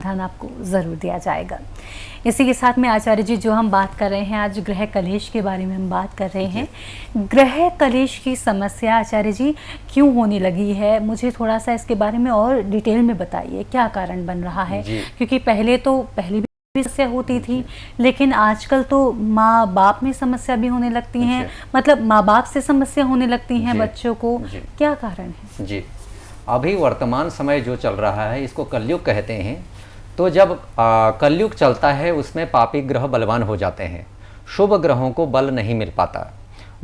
ध्यान आपको ज़रूर दिया जाएगा। इसी के साथ में आचार्य जी जो हम बात कर रहे हैं, आज ग्रह कलेश के बारे में हम बात कर रहे हैं। ग्रह कलेश की समस्या आचार्य जी क्यों होने लगी है, मुझे थोड़ा सा इसके बारे में और डिटेल में बताइए, क्या कारण बन रहा है? क्योंकि पहले भी समस्या होती थी, लेकिन आजकल तो माँ बाप में समस्या भी होने लगती हैं, मतलब माँ बाप से समस्या होने लगती हैं बच्चों को, क्या कारण है? जी, अभी वर्तमान समय जो चल रहा है इसको कलयुग कहते हैं। तो जब कलयुग चलता है उसमें पापी ग्रह बलवान हो जाते हैं, शुभ ग्रहों को बल नहीं मिल पाता।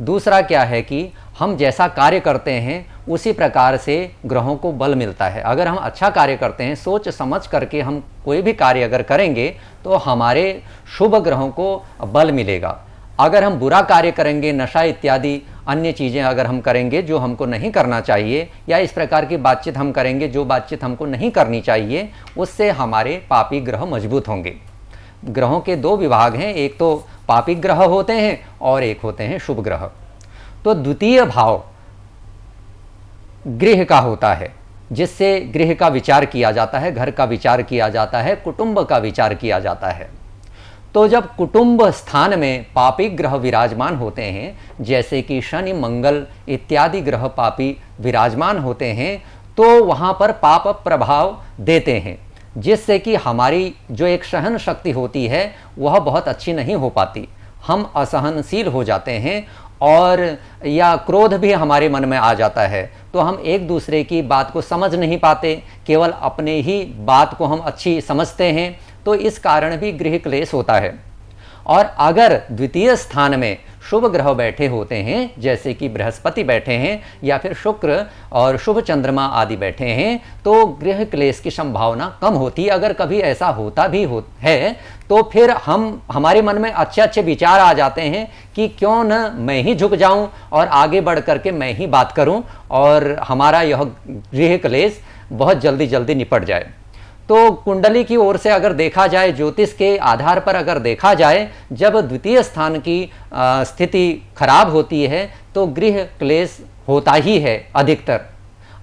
दूसरा क्या है कि हम जैसा कार्य करते हैं उसी प्रकार से ग्रहों को बल मिलता है। अगर हम अच्छा कार्य करते हैं, सोच समझ करके हम कोई भी कार्य अगर करेंगे तो हमारे शुभ ग्रहों को बल मिलेगा। अगर हम बुरा कार्य करेंगे, नशा इत्यादि अन्य चीज़ें अगर हम करेंगे जो हमको नहीं करना चाहिए, या इस प्रकार की बातचीत हम करेंगे जो बातचीत हमको नहीं करनी चाहिए, उससे हमारे पापी ग्रह मजबूत होंगे। ग्रहों के दो विभाग हैं, एक तो पापी ग्रह होते हैं और एक होते हैं शुभ ग्रह। तो द्वितीय भाव गृह का होता है, जिससे गृह का विचार किया जाता है, घर का विचार किया जाता है, कुटुंब का विचार किया जाता है। तो जब कुटुंब स्थान में पापी ग्रह विराजमान होते हैं, जैसे कि शनि मंगल इत्यादि ग्रह पापी विराजमान होते हैं, तो वहाँ पर पाप प्रभाव देते हैं, जिससे कि हमारी जो एक सहन शक्ति होती है वह बहुत अच्छी नहीं हो पाती। हम असहनशील हो जाते हैं और या क्रोध भी हमारे मन में आ जाता है, तो हम एक दूसरे की बात को समझ नहीं पाते, केवल अपने ही बात को हम अच्छी समझते हैं। तो इस कारण भी गृह क्लेश होता है। और अगर द्वितीय स्थान में शुभ ग्रह बैठे होते हैं, जैसे कि बृहस्पति बैठे हैं या फिर शुक्र और शुभ चंद्रमा आदि बैठे हैं, तो गृह क्लेश की संभावना कम होती है। अगर कभी ऐसा होता भी है तो फिर हमारे मन में अच्छे अच्छे विचार आ जाते हैं कि क्यों न मैं ही झुक जाऊं और आगे बढ़ करके मैं ही बात करूं और हमारा यह गृह क्लेश बहुत जल्दी जल्दी निपट जाए। तो कुंडली की ओर से अगर देखा जाए, ज्योतिष के आधार पर अगर देखा जाए, जब द्वितीय स्थान की स्थिति खराब होती है तो गृह क्लेश होता ही है अधिकतर।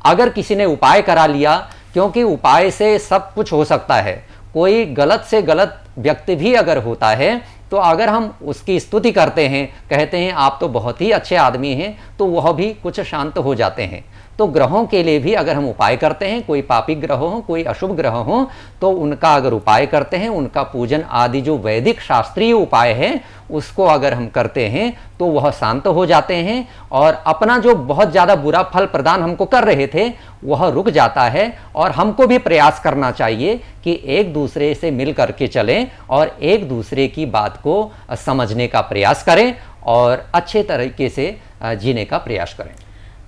अगर किसी ने उपाय करा लिया, क्योंकि उपाय से सब कुछ हो सकता है, कोई गलत से गलत व्यक्ति भी अगर होता है तो अगर हम उसकी स्तुति करते हैं, कहते हैं आप तो बहुत ही अच्छे आदमी हैं, तो वह भी कुछ शांत हो जाते हैं। तो ग्रहों के लिए भी अगर हम उपाय करते हैं, कोई पापी ग्रह हो, कोई अशुभ ग्रह हो, तो उनका अगर उपाय करते हैं, उनका पूजन आदि जो वैदिक शास्त्रीय उपाय है उसको अगर हम करते हैं तो वह शांत हो जाते हैं और अपना जो बहुत ज़्यादा बुरा फल प्रदान हमको कर रहे थे वह रुक जाता है। और हमको भी प्रयास करना चाहिए कि एक दूसरे से मिल करके चलें और एक दूसरे की बात को समझने का प्रयास करें और अच्छे तरीके से जीने का प्रयास करें।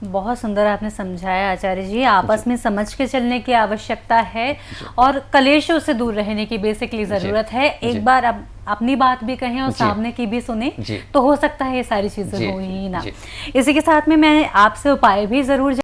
बहुत सुंदर आपने समझाया आचार्य जी, आपस में समझ के चलने की आवश्यकता है और कलेशों से दूर रहने की बेसिकली ज़रूरत है। एक बार आप अपनी बात भी कहें और सामने की भी सुने तो हो सकता है ये सारी चीज़ें हो ही ना। इसी के साथ में मैं आपसे उपाय भी ज़रूर